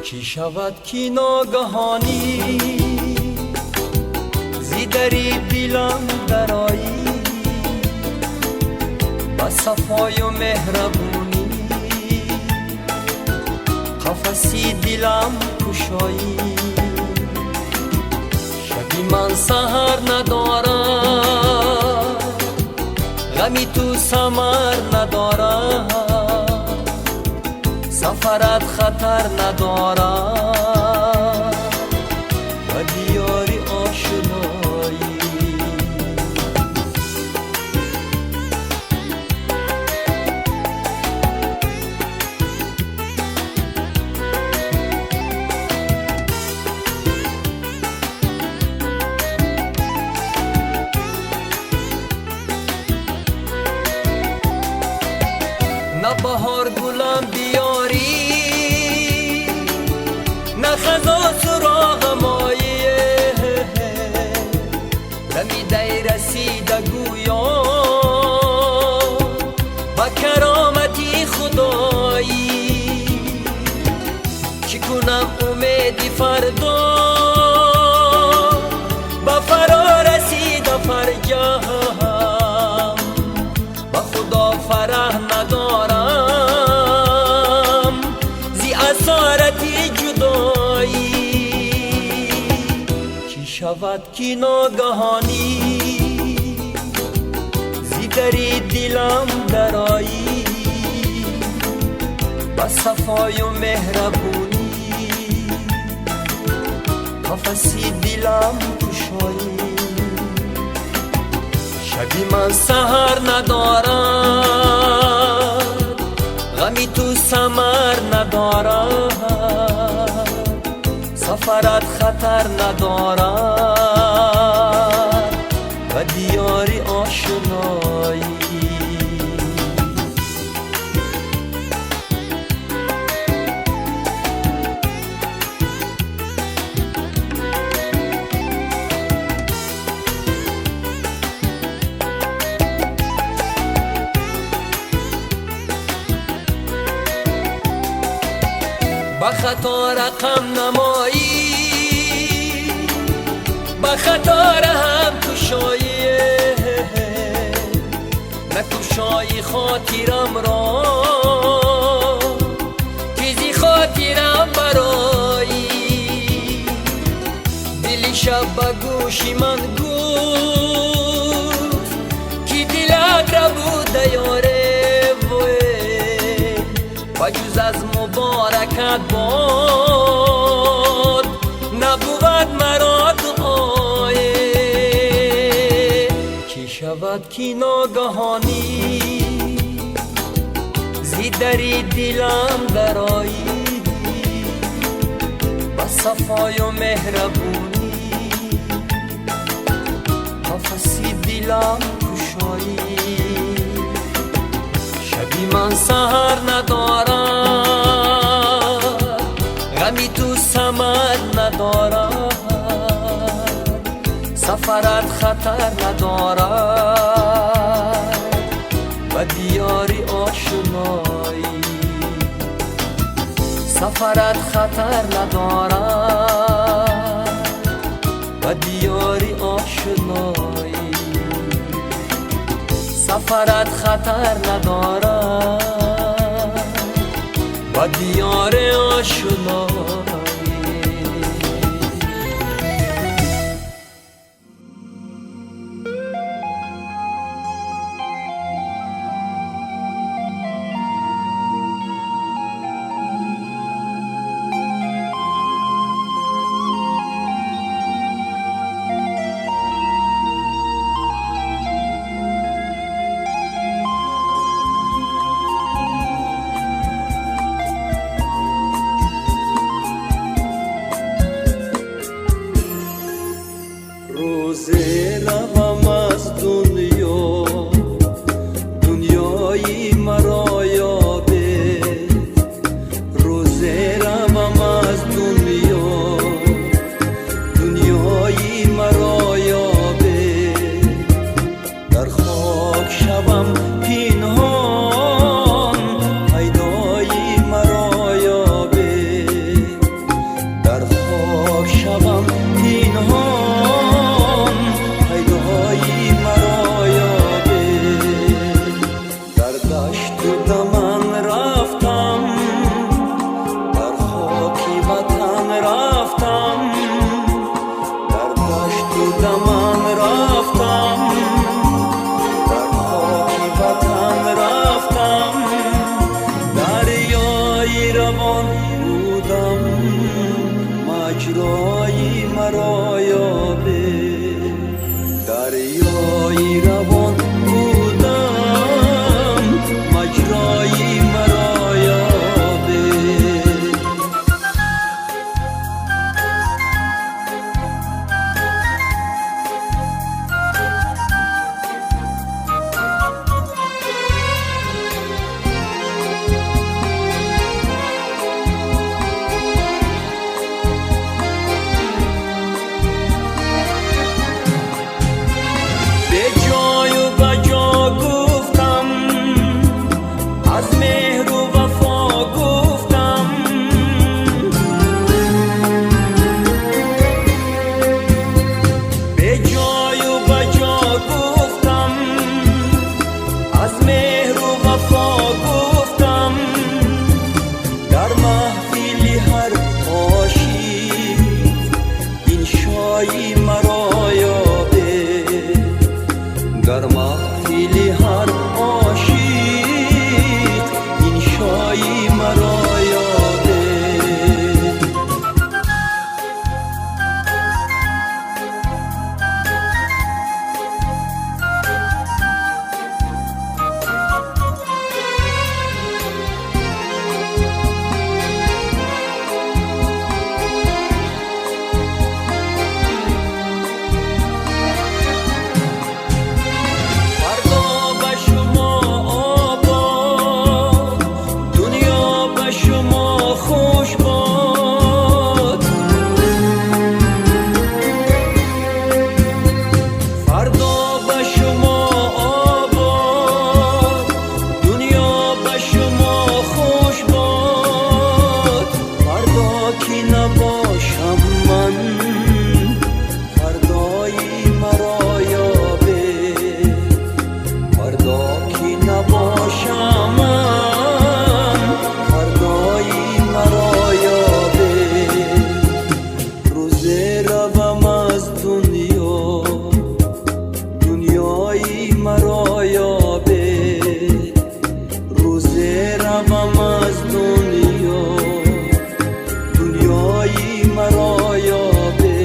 چی شود که ناگهانی زی دری دلم درایی با صفای و مهربونی قفسی دلم کشایی شبی من سهر ندارم غمی تو سمر ندارم سفرت خطر ندارم و دیاری آشنایی نه بهار گلم بیاری نه خزا سراغ مایه دمی دی رسیده گویا با کرامتی خدایی چی کنم امیدی فردا با فرا رسیده فرجام با خدا فرح ندارم زی اسارتی جدایی چی شود که ناگهانی زی دری دلم درایی با صفای و مهربونی قفسی دلم کشایی شبی من سهر ندارم غمی تو سمر ندارم سفرت خطر ندارم و دیاری آشنایی با خطا رقم نمایی با خطا هم کشایی نکشایی خاطرم را چیزی خاطرم برایی دلی شب با گوشی من گفت کی دلت را بوده یاره و جز از مبارکت باد نبود مرا دعای چی شود که ناگهانی زی دری دلم درایی با صفای و مهربونی قفسی دلم کشایی شبی من سهر ندارم غمی تو سمر ندارم سفرت خطر ندارم و دیاری آشنایی سفرت خطر ندارم و دیاری آشنایی سفرت خطر ندارم و دیار آشنایی روز روم از دنیا، دنیایی مرا یابه. روز روم از دنیا، دنیایی مرا یابه. در خاک شوم پنهان، پیدایی مرا یابه. در خاک شوم پنهان، پیدایی مرا یابه. در دشت و دمن رفتم، در خاک وطن رفتم. در دشت و دمن رفتم، در خاک وطن رفتم. دریای روان بودم، مجرایی مرا یابه. دریای روان بودم، مجرایی مرا یابه. به جای و بجا گفتم، از مهر و وفا گفتم. به جای و بجا گفتم، از مهر و وفا گفتم. در محفل هر عاشق این شایی مرا یابه. در محفل هر عاشق این شایی مرا یابه. کی نباشم من، فردایی مرا یابه. فردا کی نباشم من، فردایی مرا یابه. روز روم از دنیا، دنیایی مرا یابه. روز روم از دنیا، دنیایی مرا یابه.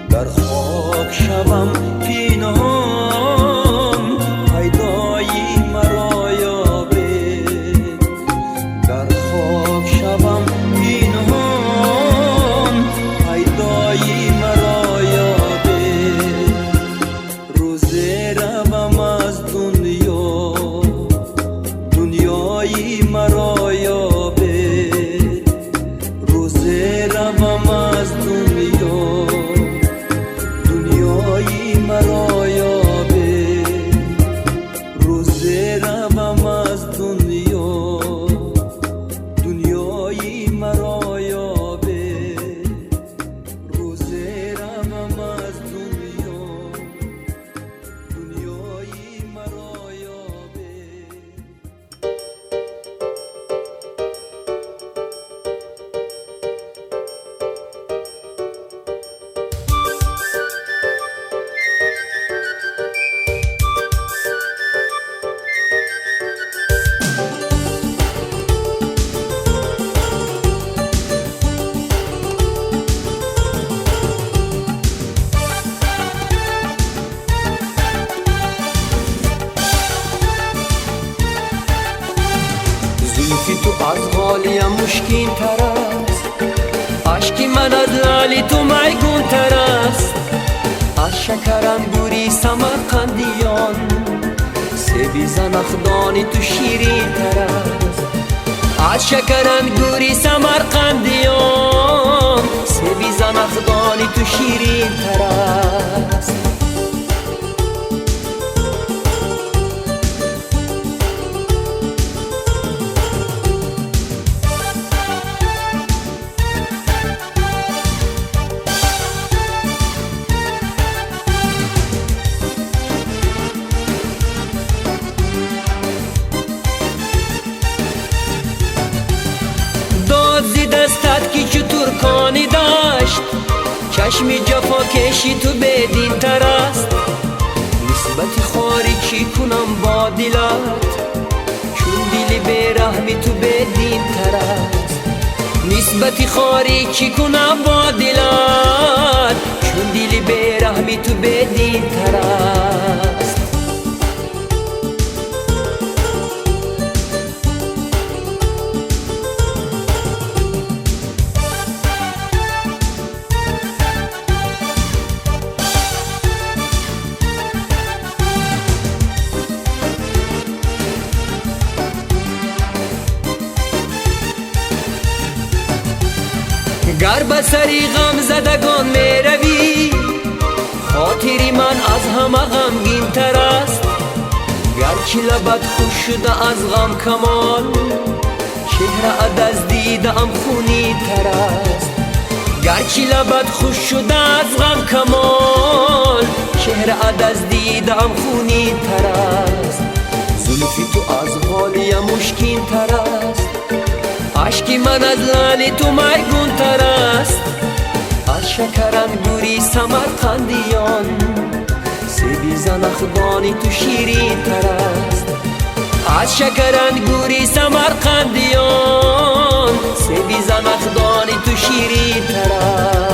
در خاک شوم پنهان، پیدایی مرا یابه. در خاک شوم پنهان، پیدایی مرا یابه. روز روم از دنیا، دنیایی مرا یابه. روز روم از دنیا، دنیایی مرا یابه. روز روم از دنیا، دنیایی مرا یابه. روز روم از دنیا، دنیایی مرا یابه. زلفی تو از حالیم مشکین تر است، عشقی من از لالی تو میگون تر است. زنخدانی تو شیرین تر است. از شکرانگوری سمرقندیان سبی زنخدانی تو شیرین تر است. دستت که چو ترکانی داشت چشم جفا کشی تو بدین تر است. نسبت خاری چی کنم با دلت چون دل بیرحمی تو بدین تر است. نسبت خاری چی کنم با دلت چون دل بیرحمی تو بدین تر است. گر به سری غم زدگان می روی خاطری من از همه غمگین تر است. گرچه لبت خوش شده از غم کمال چهره از دیده ام خونی تر است. گرچه لبت خوش شده از غم کمال چهره از دیده ام خونی تر است. زلفی تو از حالی مشکین تر است. عشقی من از لعل تو میگون تر است. از شکرانگوری سمرقندیان سبی زنخدانی تو شیرین تر است. از شکرانگوری سمرقندیان سبی زنخدانی تو شیرین تر است.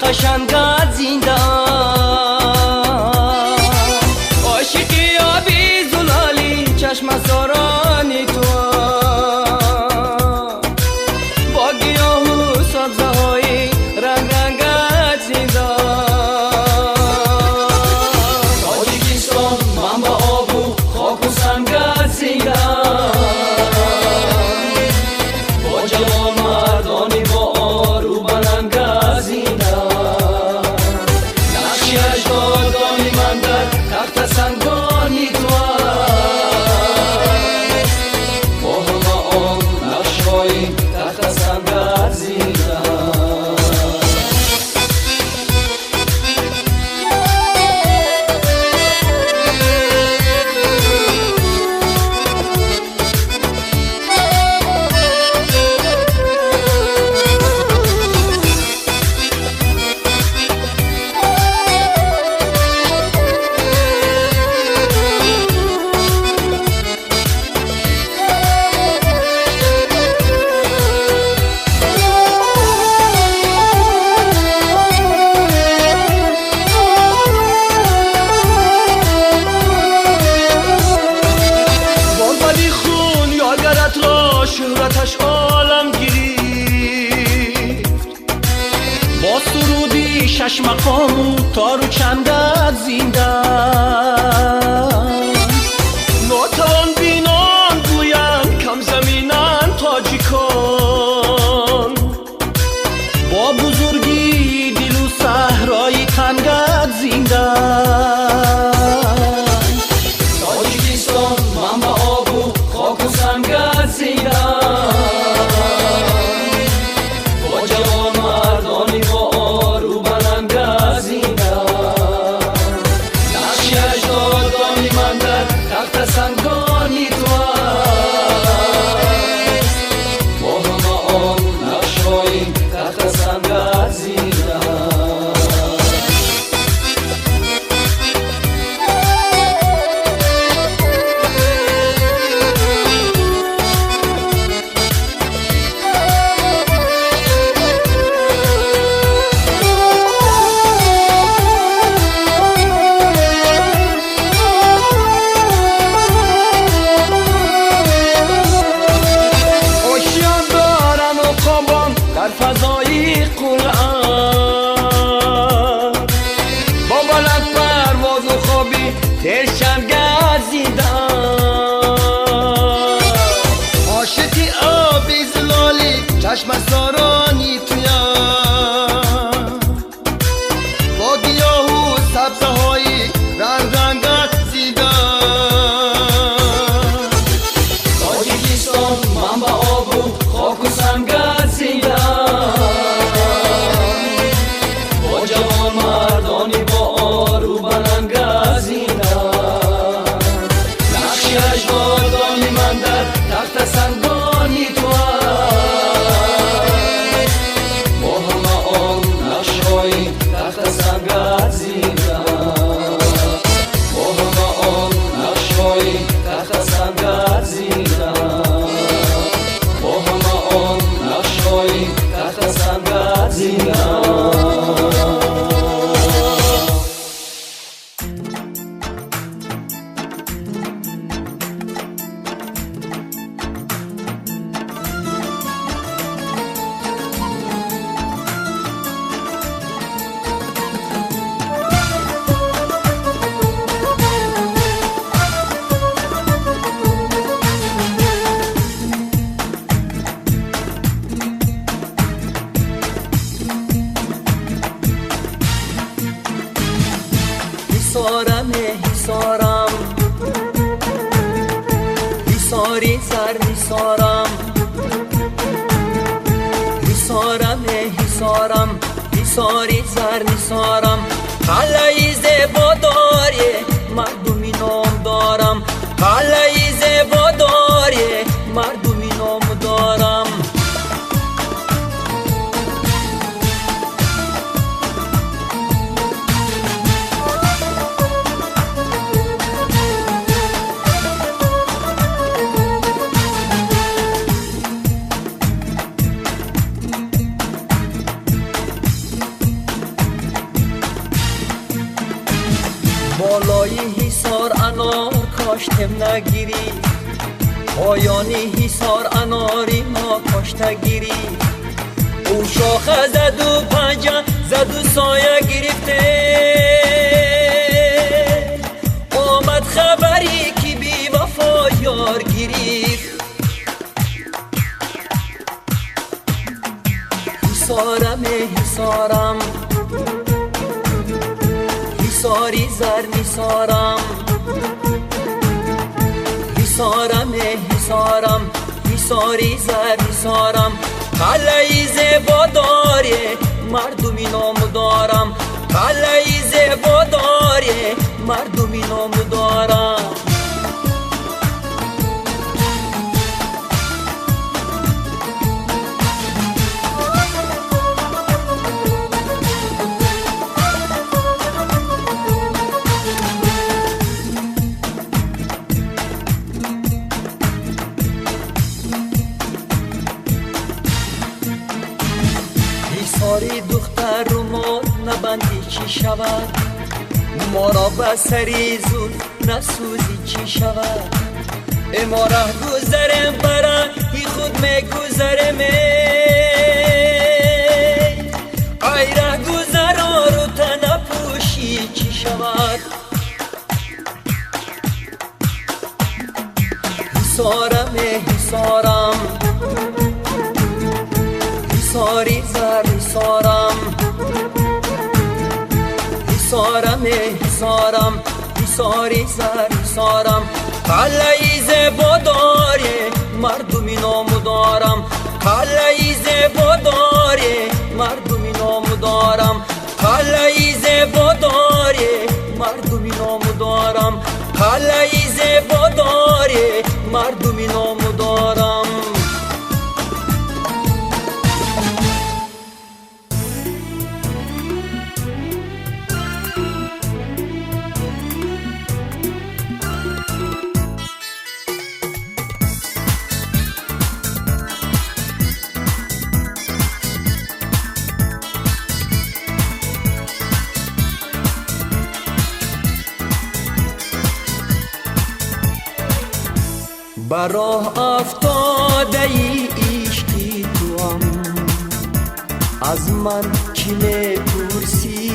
قشنگت زنده عاشقی آبی زلالی چشم سارانی تو با گیاه و سبزه های رنگ رنگت زنده تاجیکستان من با آب و خاک و سنگت زنده با جوان مردانی با آرو بلنگت زنده سنگانی تو آتش عالم گیری، با سرودی شش مقام تا رو چندت زیندن. ناتوان بینان گویم کم زمینن تاجیکان، با بزرگی دل و صحرای تنگت زیندن. تاجیکستان منبع آب و خاک و سنگت زیندن، با جوان مردانی با آرو بلندت زیندن. نقش اجدادانی من در تخت سنگانی تو است، با همه آن نقش‌های تخت سنگت زیندن. در فضای قلعه با بلند پرواز و خوابی ترشم گزیدن. عاشقی آبی زلالی چشم سارانی تویم، با گیاه و سبزه هایی رنگ رنگت زیدن. تاجیکستان منبع آب و خاک و سنگت زیندن، با جوان مردانی با آرو بلند زیندن. نقش اجدادانی من در تخت سنگانی تو است، با همه آن نقش‌های تخت سنگت زیندن. با همه آن نقش‌های تخت سنگت زیندن. با همه آن نقش‌های تخت سنگت زیندن. حصارم حصارم، حصاری سر حصارم، حصارم حصارم، حصاری سر حصارم. قلعه‌ای زیبا داری مردمی نام دارم، قلعه‌ای زیبا داری مردمی نام دارم. بالای حصار انار کاشتم نگیری، پایانی حصار اناری ما کاشته گیری. او شاخه زد و پنجه زد و سایه گرفته، آمد خبری که بی وفا یار گرفت. حصارم حصارم، حصاری زر حصارم، حصارم حصارم، حصاری زر حصارم. قلعه‌ای زیبا داری مردمی نام دارم، قلعه‌ای زیبا داری مردمی نام دارم. حصاری دختر رو ما نبندی چی شود، ما را به سری زود نسوزی چی شود. ما ره گذرم برای خود میگو گذر می ای ره گذرا رو تن پوشی چی شود حسارم حسارم حساری زر حسارم حسارم حسارم حساری زر حسارم کله‌ای زیبا داری مردمی نامو دارم کله‌ای زیبا داری مردمی نامو دارم کله‌ای زیبا داری مردمی نامو دارم کله‌ای زیبا داری مردمی نامو دارم براه افتاده ای عشقی توام از من کی میپرسی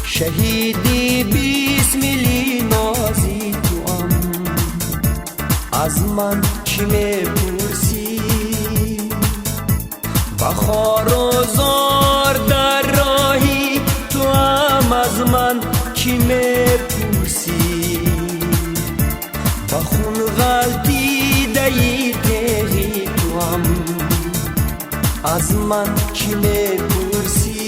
شهیدی بیسمیلی نازی توام از من کی میپرسی بخار و زار در راهی توام از من کی میپرسی بخون غلطی دهی تهی توام از من کی میپرسی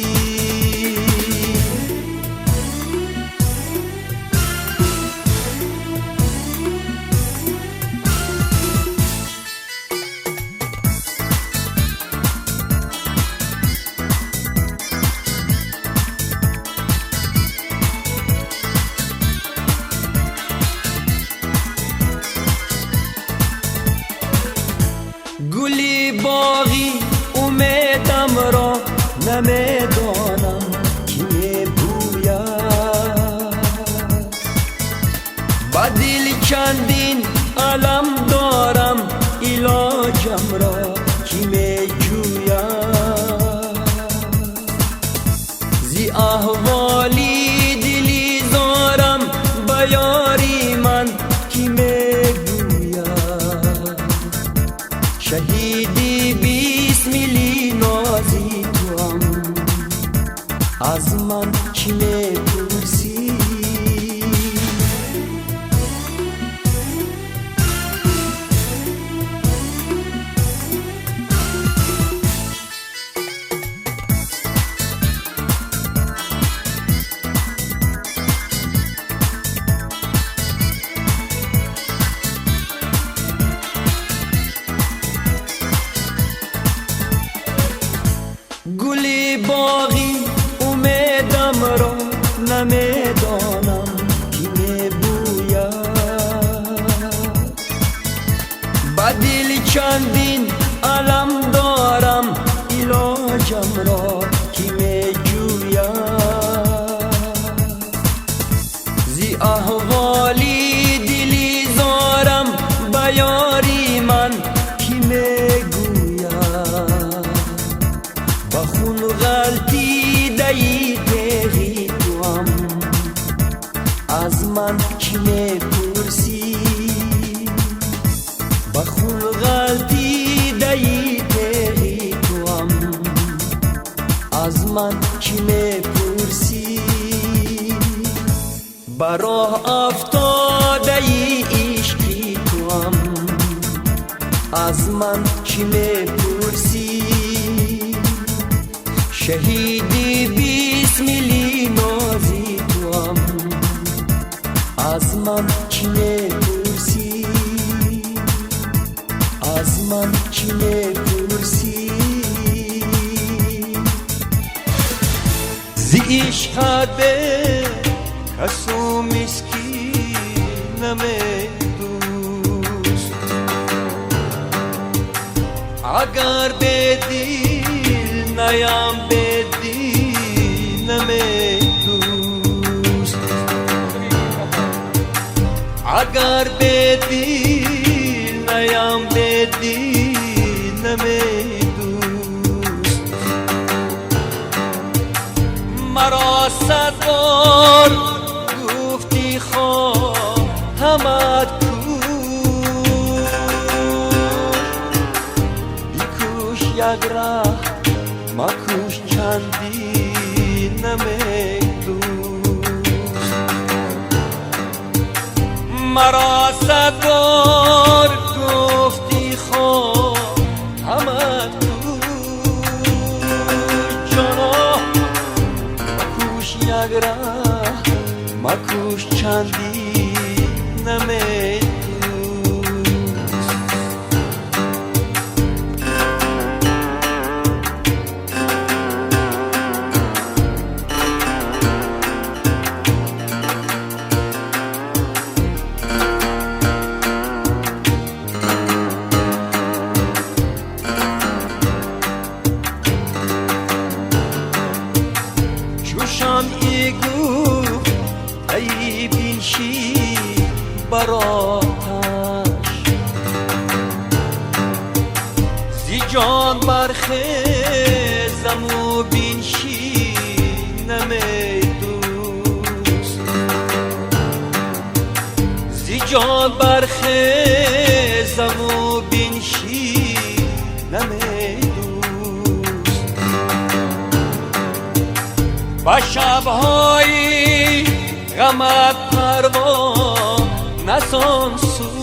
گلی باغی امیدم را نمیدانم کی میبوید با دل چندین علم دارم علاجم را کی میجوید زی احوالی دلی زارم با یاری من کی شهیدی بیسمیلی نازی توام از من کی میپرسی گلی باغی امیدم را نمیدانم کی میبوید با دل چندین علم دارم علاجم را کی میجوید زی احوالی دلی زارم با یاری من کی میگوید بخون غلطی دهی تهی توام از من کی میپرسی بخون غلطی دهی تهی توام از من کی میپرسی براه افتاده ای عشقی توام از من کی میپرسی شهیدی بیسمیلی نازی توام از من کی میپرسی از من کی میپرسی زی عشقت به کسو مسکینم دوست اگر به دل نیام به دینم دوست اگر به دل نیام به دل صد بار گفتی خواهمت بیکوش یک ره مکوش چندی نمیدوست مرا صد بار گفتی خواهمت یک ره مکوش چندی نمیدوست چوشم ایگو ای بینشی براتش زی جان برخیزم و بینشی نمیدوست زی جان برخیزم و بینشی نمیدوست با شب‌های غمت پروا نسان سود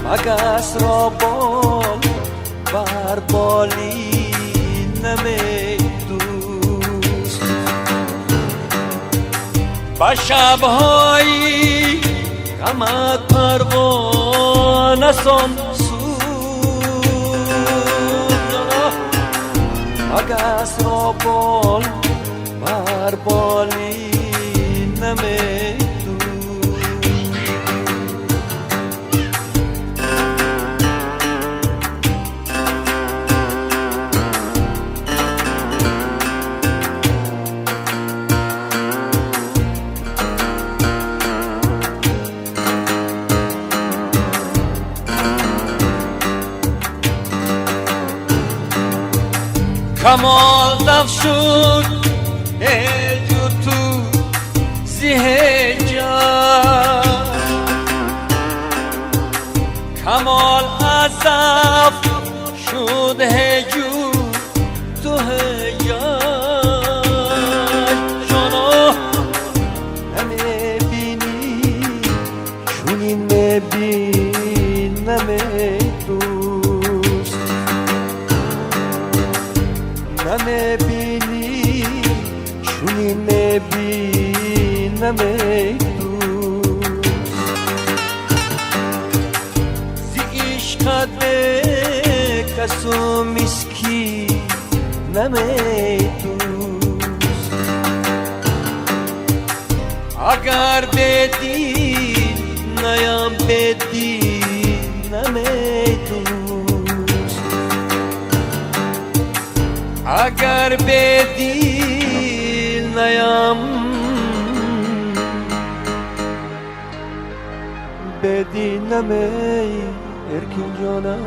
مگس را بال بر بالی نمیدوست با شب‌های غمت پروا نسان مگس را بال بر بالی نمیدوست کمال دف شد هجو تو زهجر کمال ازف شد هجو تو هجر جانا نمیبینی چونین میبین نمیدوست نمیبینی چونی میبین نمیدوست زی عشقت به کسو مسکی نمیدوست اگر بدی نیم بدی نمیدوست اگر بدی نیم بدی نمی ارکین جانم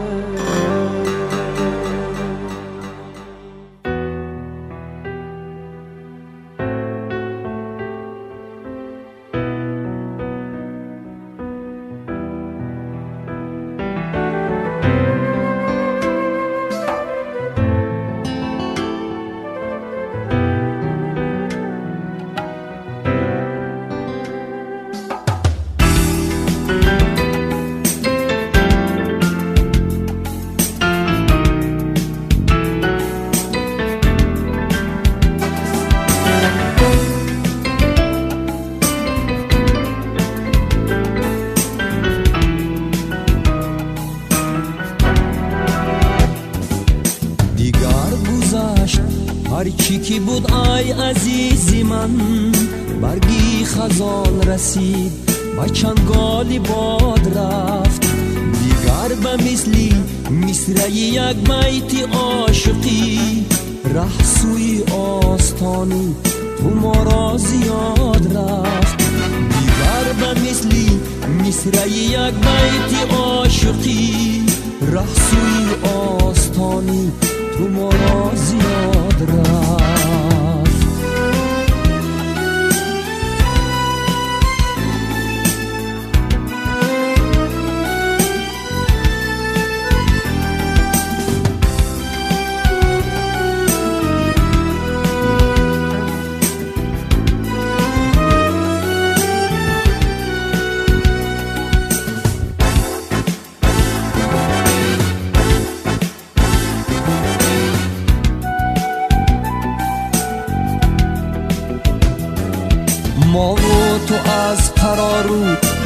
هرچی که بود ای عزیزی من برگی خزان رسید و چنگالی باد رفت دیگر به مثلی مصرعی یک بیت عاشقی ره سوی آستانی تو ما را زیاد رفت دیگر به مثلی مصرعی یک بیت عاشقی ره سوی آستانی تو تو ما را زیاد رفت. ما و تو از قرارو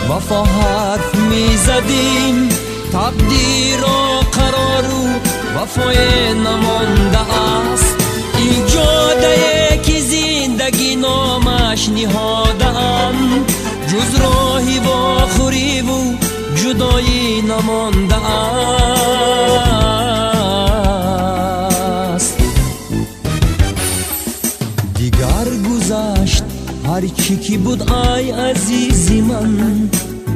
وفا حرف می زدیم، تقدیر و قرارو وفای نمانده است. این جاده که زندگی نامش نهاده‌اند، جز راهی و خوری و جدایی نمانده است. دیگر گذشت هر چی که بود ای عزیزی من،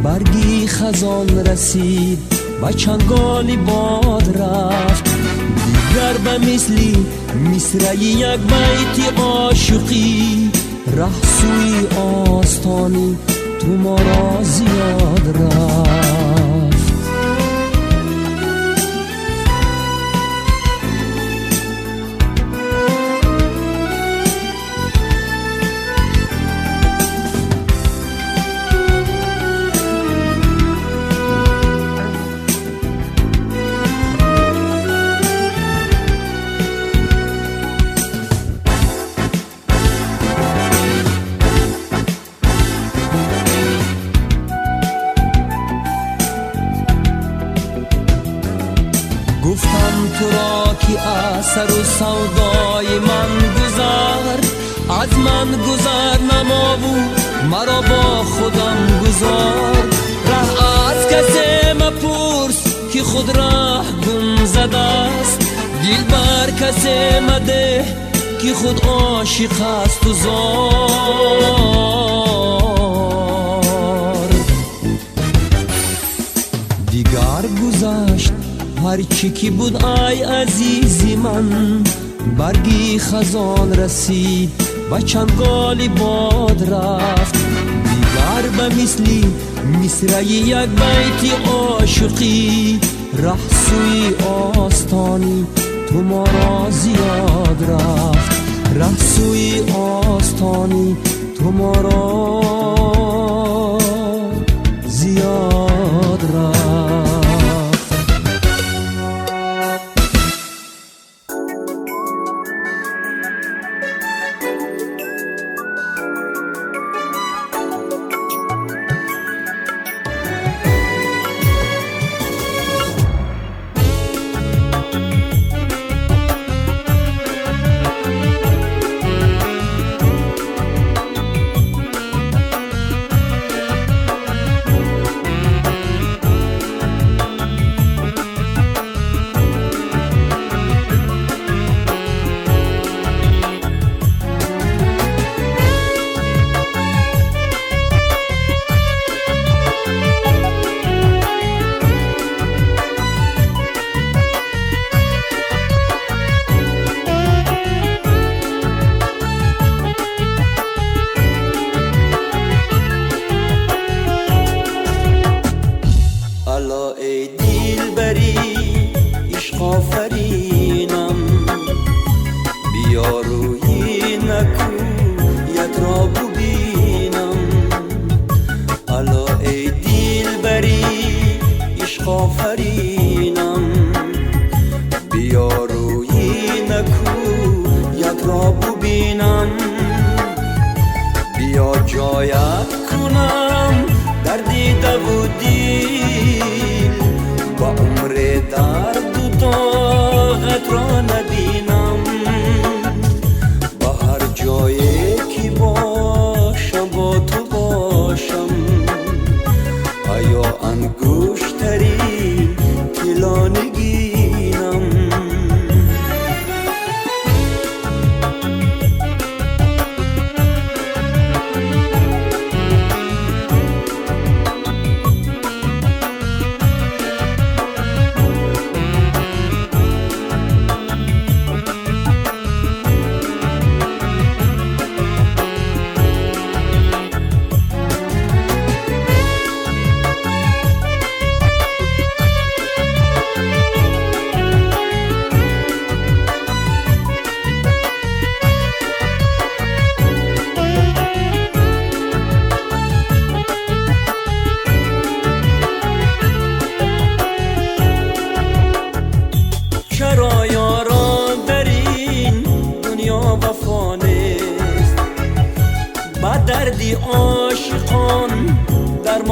برگی خزان رسید و چنگالی باد رفت. دیگر به مثلی مصرعی یک بیت عاشقی، ره سوی آستانی تو ما را زیاد رفت. گفتم تو را که اثر و سودای من گذر، از من گذر نما و مرا با خودم گذار. ره از کسی مپرس که خود راه گم زده است، دل بر کسی مده که خود عاشق است و زار. دیگر گذشت هر چی که بود ای عزیزی من، برگی خزان رسید و چنگالی باد رفت. دیگر به مثلی مصرعی یک بیت عاشقی، ره سوی آستانی تو ما را زیاد رفت. ره سوی آستانی تو ما را زیاد رفت. آفرینم بیا روی نکویت را ببینم الا ای دل بری عشق آفرینم بیا روی نکویت را ببینم بیا جایت کنم در دیده و دل با عمر درد و طاقت را نبینم با هر جایی که باشم با تو باشم آیا انگشتری طلا نگینم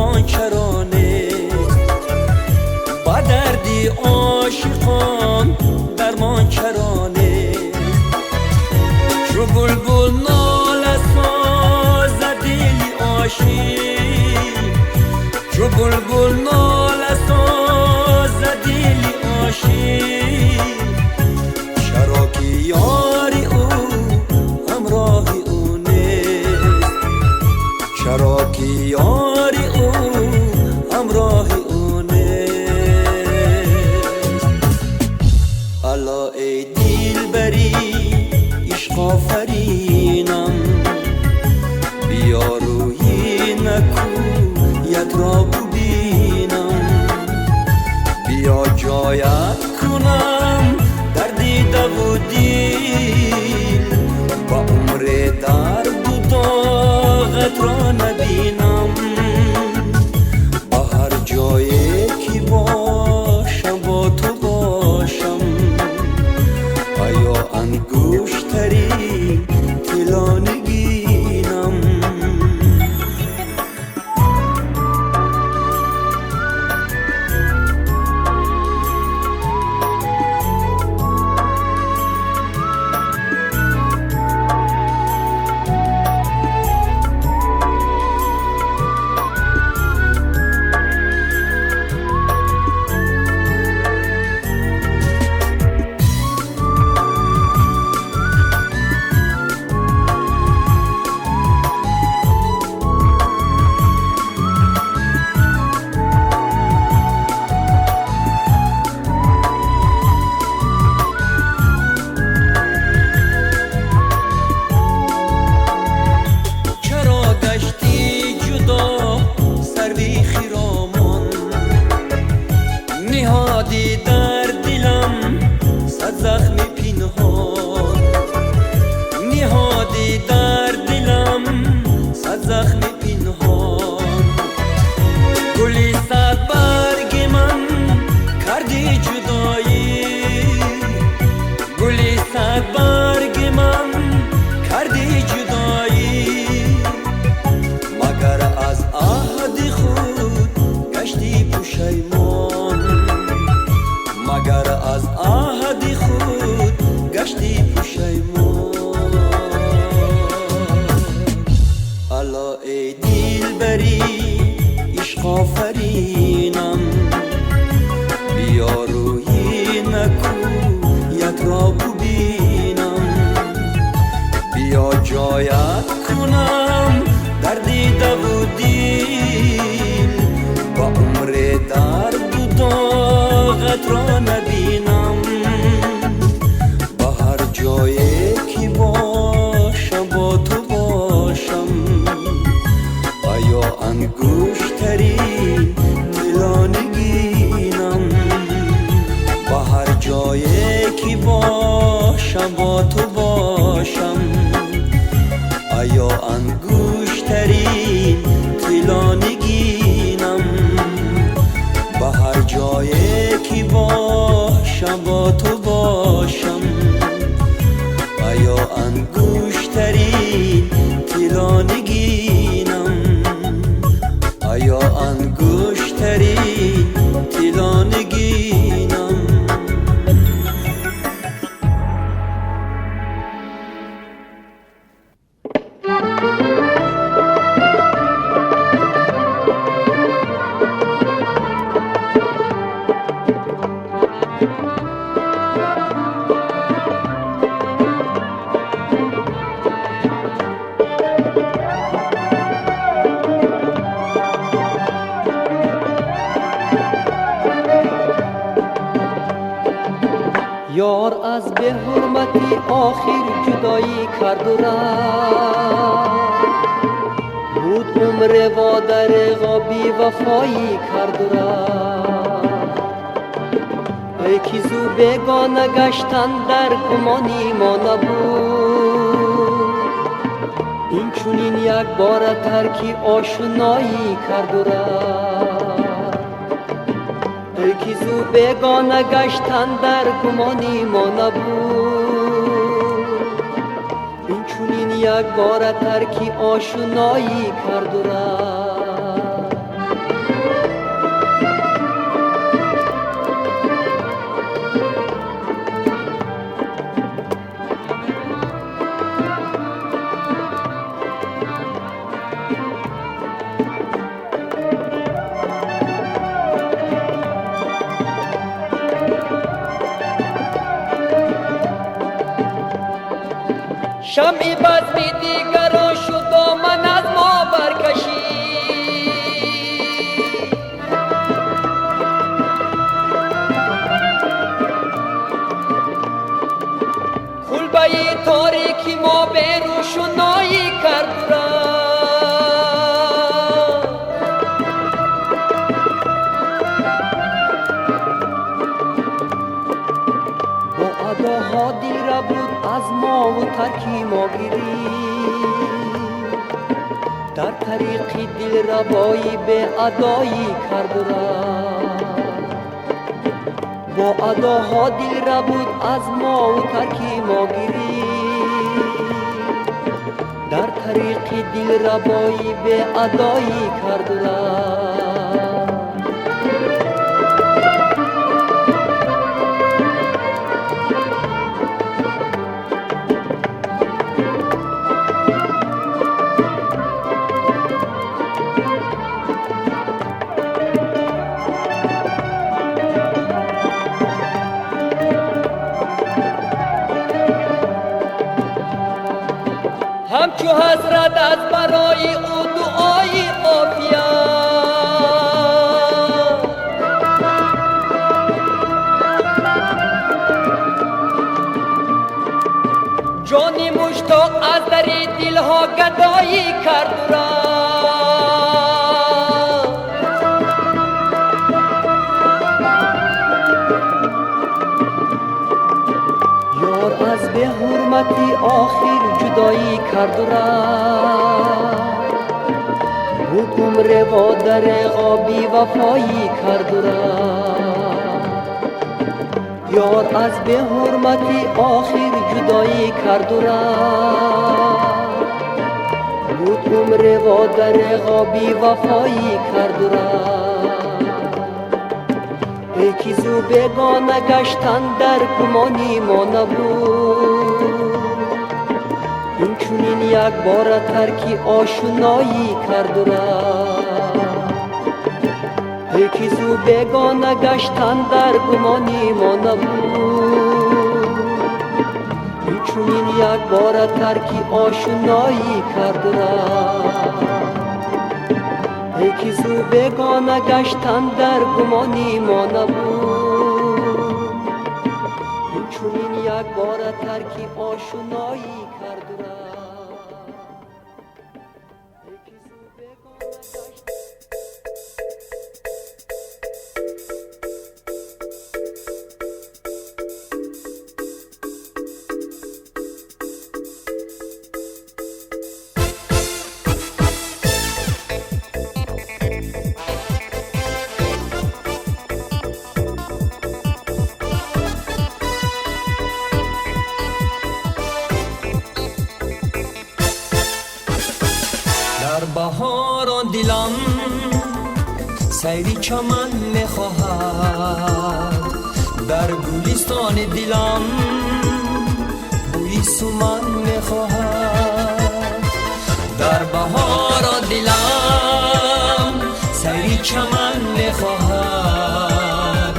درمان چرانه با دردی عاشقان درمان چرانه چو بلبل ناله ساز دل عاشق چو بلبل ناله ساز دل عاشق چرا که یاری او همراه او نیست چرا که یاری او همراه او نیست الا ای دلبری عشق آفرینم بیا روی نکویت را ببینم بیا جایت کنم در دیده و دل با عمر درد و طاقت را نبینم با هر جایی که باشم با تو باشم آیا انگشترین طلا نگینم نهادی در دلم صد زخم پنهان نهادی در دلم صد زخم پنهان گلی صد برگ من کردی جدایی گلی صد برگ من کردی جدایی مگر از عهد خود گشتی پشیمان مگر از عهد خود گشتی پشیمان الا ای دلبری عشق آفرینم بیا روی نکویت را ببینم بیا جایت کنم در دیده و دل با عمر درد و طاقت را نبینم با هر جایی که باشم با تو باشم آیا انگشترین طلا نگینم با هر جایی که باشم با تو باشم آیا انگشترین طلا نگینم با هر جایی که باشم با تو باشم آیا انگشترین طلا نگینم آیا انگشترین طلا نگینم یار از به حرمتی آخر جدایی کرد و رفت بود عمر و در بی وفایی کرد و رفت ای که زو بگانه گشتن در گمانی ما نبود این چونین یک بار ترکی آشنایی کرد و رفت ای که زو بگانه گشتن در گمانی ما نبود این چونین یک بار ترکی آشنایی کرد و رفت شمع بزم دیگران شد دامن از ما برکشید. کلبه تاریکی ما به روشنایی کرد را با اداها دل را بود از ما و ترکی ما گیری. در طریق دل ربایی به ادایی کرد را با اداها دل را بود از ما و ترکی ما گیری. در طریق دل ربایی به ادایی کرد را همچو حضرت از برای او دعای عافیت جانی مشتاق از در دلها گدایی کرد را یار از به حرمتی آخر جدایی کرد را بود عمر و در غابی وفایی کرد را یار از به حرمتی آخر جدایی کرد را بود عمر و در غابی وفایی کرد را ای که زو بگانه گشتن در گمانی ما نبود این چونین یک بار ترکی آشنایی کرد را ای که زو بگانه گشتن در گمانی ما نبود این چونین یک بار ترکی آشنایی کرد را ای که زو بگانه گشتن در گمانی ما نبود این چونین یک بار ترکی آشنایی کرد را ای که زو بگانه گشتن در بهاران دلم سیری چمن میخواهد در گلستان دلم بوی سمن میخواهد در بهاران دلم سیری چمن میخواهد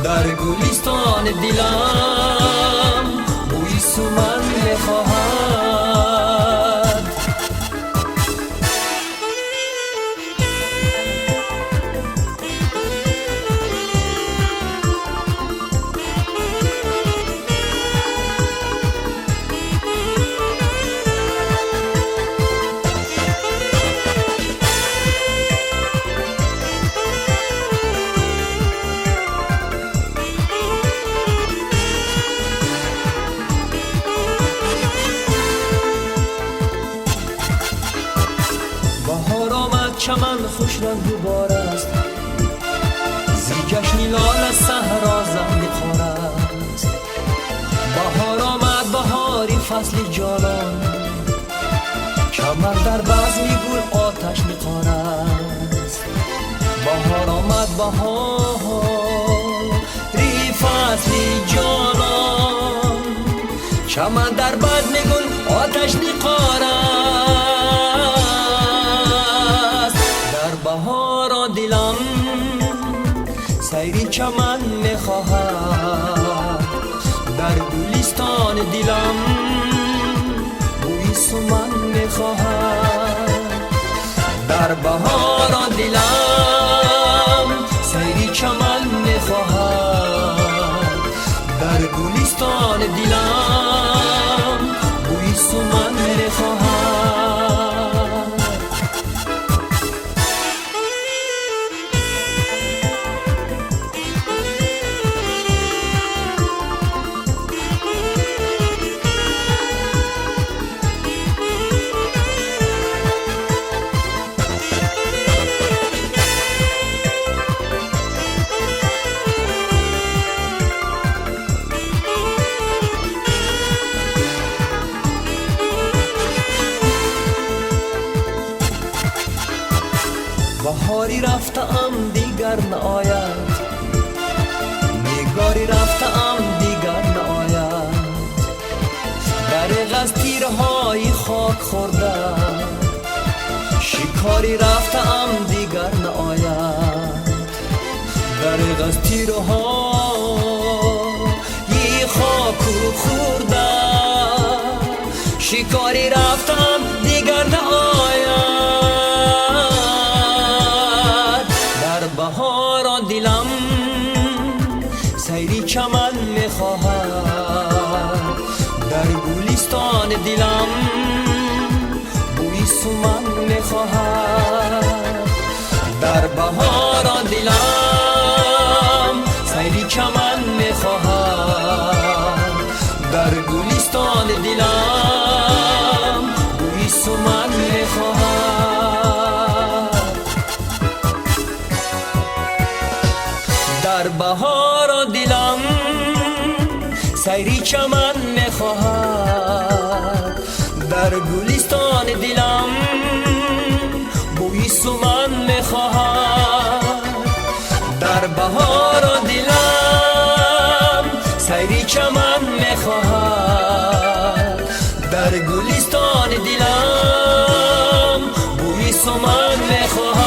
در گلستان دلم بوی سمن میخواهد چمن خوش رنگ و بار است زی جشن لال صحرا زنگ خور است بهار آمد بهاری فصل جانان چمن در بزم گل آتش میخوار است بهار آمد بهاری فصل جانان چمن در بزم گل آتش میخوار بهارا دلم سیری چمن میخواهد در گلستان دلم سومن میخواهم. در بهار دلم سیری چمن میخواهم، در گلستان دلم بوی سومن میخواهم. بهاری رفتم دیگر نآید، نگاری رفتم دیگر نآید. دریغ از تیرهای خاک خوردم، شکاری رفتم دیگر نآید. دریغ از تیرهای خاک خوردم، شکاری رفتم دیگر نآید. بهار دلم سیری چمن میخواهم، در گلستان دلم بوی سومن میخواهم. در بهار دلم سیری چمن میخواهم، در گلستان دلم بوی سومن میخواهم. در بهار دلم سیری چمن میخواهد، در گلستان دلم بوی سومن میخواهد. در بهار دلم سیری چمن میخواهد، در گلستان دلم بوی سومن میخواهد.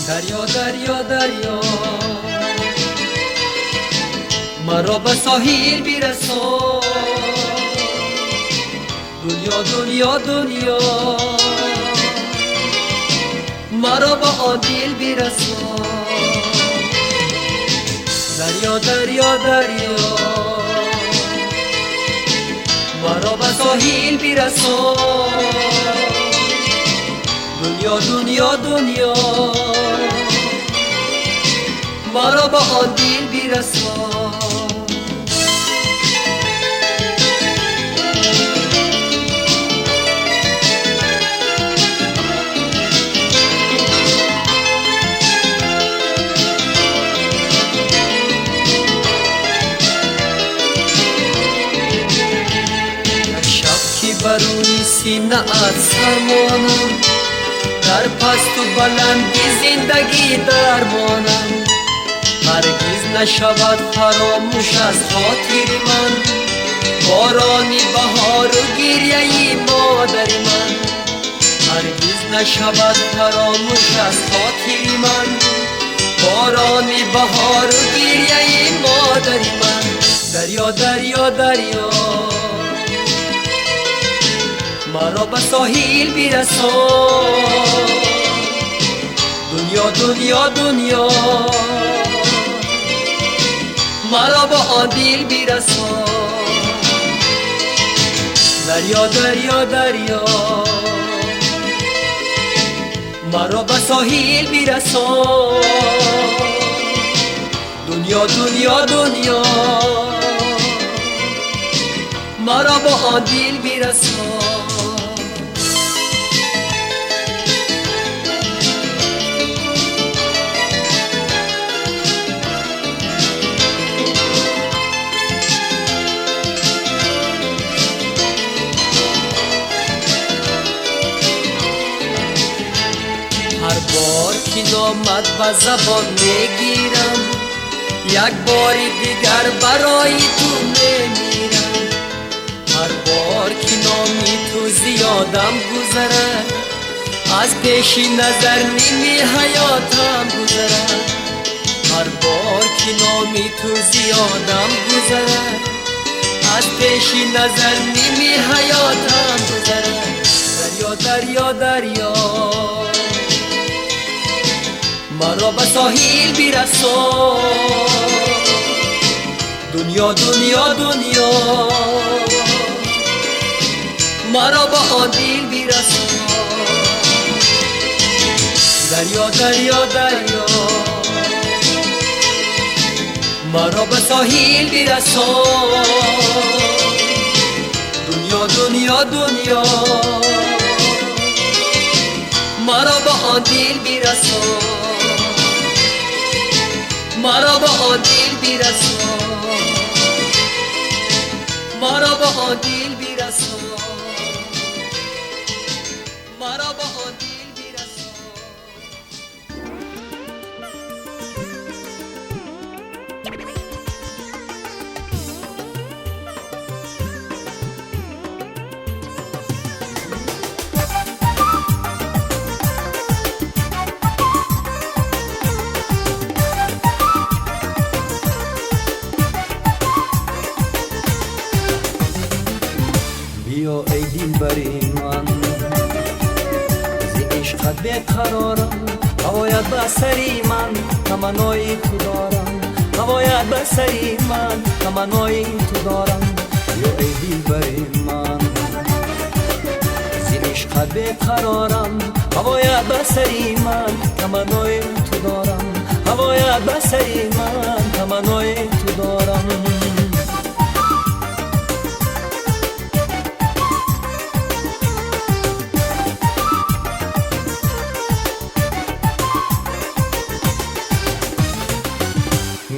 دریا دریا دریا مرا به ساحل برسان، دنیا دنیا دنیا مرا به آن دل برسان. دریا دریا دریا مرا به ساحل برسان، دنیا دنیا دنیا مرا به آن دل برسان. یک شب که برونی سینه ات سرمانم، در پست و بلندی زندگی درمانم. هرگز نشود فراموش از خاطر من، بارانی بهار و گریه مادر من. هرگز نشود فراموش از خاطر من، بارانی بهار و گریه مادر من. دریا دریا دریا مرا به ساحل برسان، دنیا دنیا دنیا مرا به آن دل برسان. دریا دریا دریا مرا به ساحل برسان، دنیا دنیا دنیا مرا به آن دل برسان. به زبان میگیرم، یک بار دیگر برای تو میمیرم. هر بار که نامی تو زیادم گذرد، از پیش نظر نیمی حیاتم گذرد. هر بار که نامی تو زیادم گذرد، از پیش نظر نیمی حیاتم گذرد. دریا دریا دریا مرا به ساحل برسان، دنیا دنیا دنیا مرا به آن دل برسان. دریا دریا دریا مرا به ساحل برسان، دنیا دنیا دنیا مرا به آن دل برسان، مرا به آن دل برسان، مرا به آن دل برسان، مرا به آن دل برسان. بیا ای دلبری من، ز عشقت بیقرارم. هوایت به سری من، تمنای تو دارم. هوایت به سری من، تمنای تو دارم. بیا ای دلبری من، ز عشقت بیقرارم. هوایت به سری من، تمنای تو دارم. هوایت به سری من، تمنای تو دارم.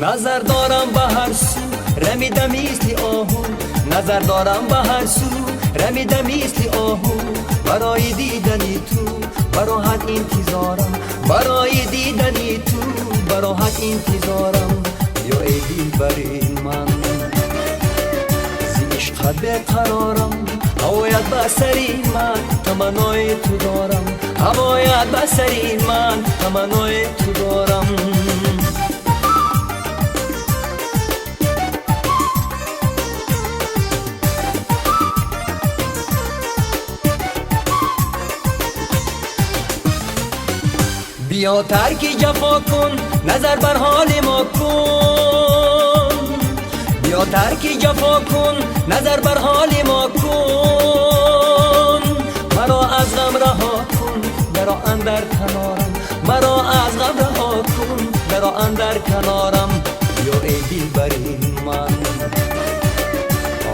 نظر دارم به هر سو رمیدم مثل آهو، نظر دارم به هر سو رمیدم مثل آهو. برای دیدنی تو براحت انتظارم، برای دیدنی تو براحت انتظارم. یا ای دلبری من، ز عشقت بیقرارم. هوایت به سری من، تمنای تو دارم. هوایت به سری من، تمنای تو دارم. بیا ترک جفا کن، نظر بر حال ما کن. بیا ترک جفا کن، نظر بر حال ما کن. مرا از غم رها کن، درا اندر کنارم. مرا از غم رها کن، درا اندر کنارم. بیا ای دلبری من،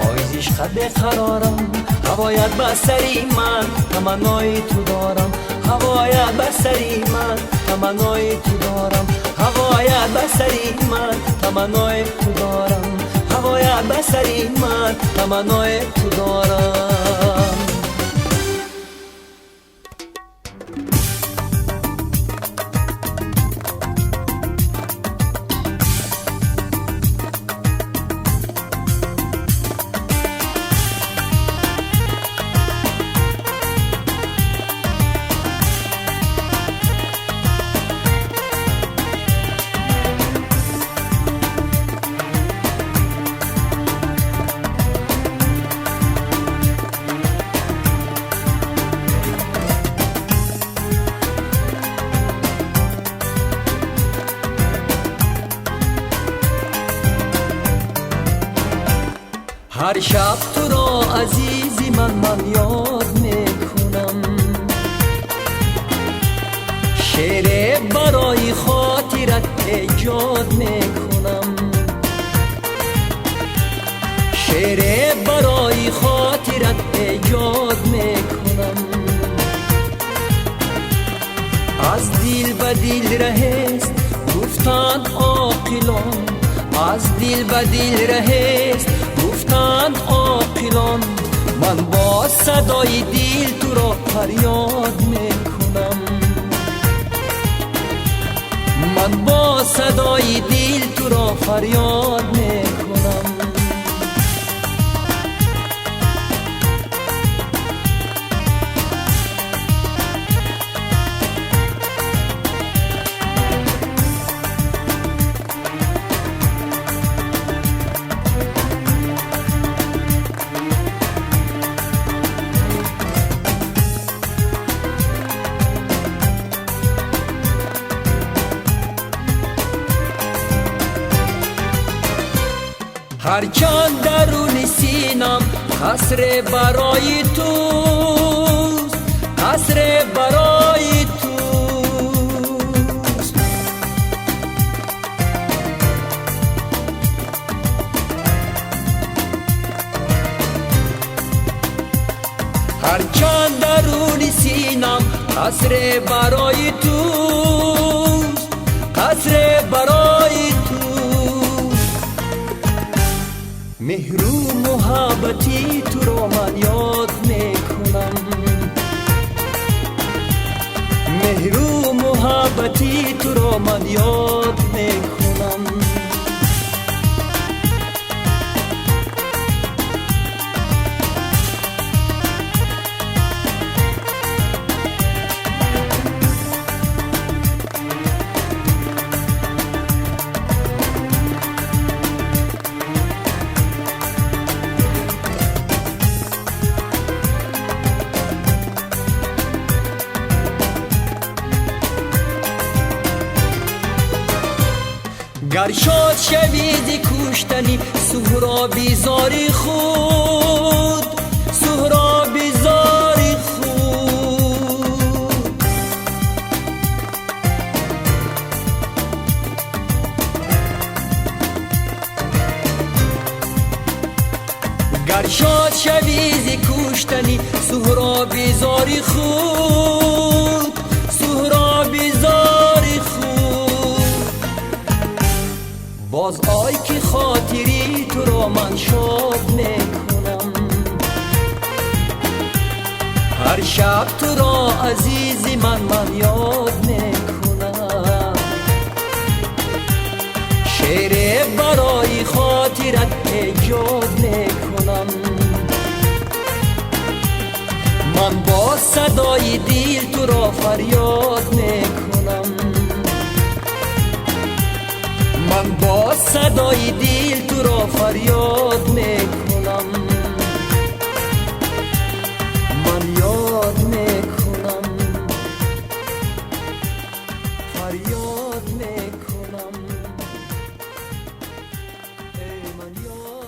آیز عشقت بیقرارم. هوایت به سری من، تمنای تو دارم. هوایت به سری من، تمنای تو دارم. هوایت به سری من، تمنای تو دارم. هوایت به سری من، تمنای تو دارم. هر شب تو را عزیزی من یاد میکنم. شعر برای خاطرت ایجاد میکنم. شعر برای خاطرت ایجاد میکنم. از دل به دل رهست گفتند عاقلان. از دل به دل رهست گفتند عاقلان. من با صدای دل تو را فریاد میکنم. من با صدای دل تو را فریاد میکنم. هرچند درون سینم قصر برای توست، قصر برای توست. هرچند درون سینم قصر برای توست، قصر برای توست. مهر و محبتی تو را من یاد میکنم، مهر و محبتی تو را من یاد میکنم. گر شاد شوی ز کشتنی سهرابی زاری خود، سهرابی زاری خود. گر شاد شوی ز کشتنی سهرابی زاری خود، سهرابی زاری خود. باز آی که خاطری تو را من شاد میکنم، هر شب تو را عزیزی من یاد میکنم. شعر برای خاطرت ایجاد میکنم، من با صدای دل تو را فریاد میکنم. من با صدای دل تو را فریاد میکنم. من یاد میکنم، فریاد میکنم. ای من یاد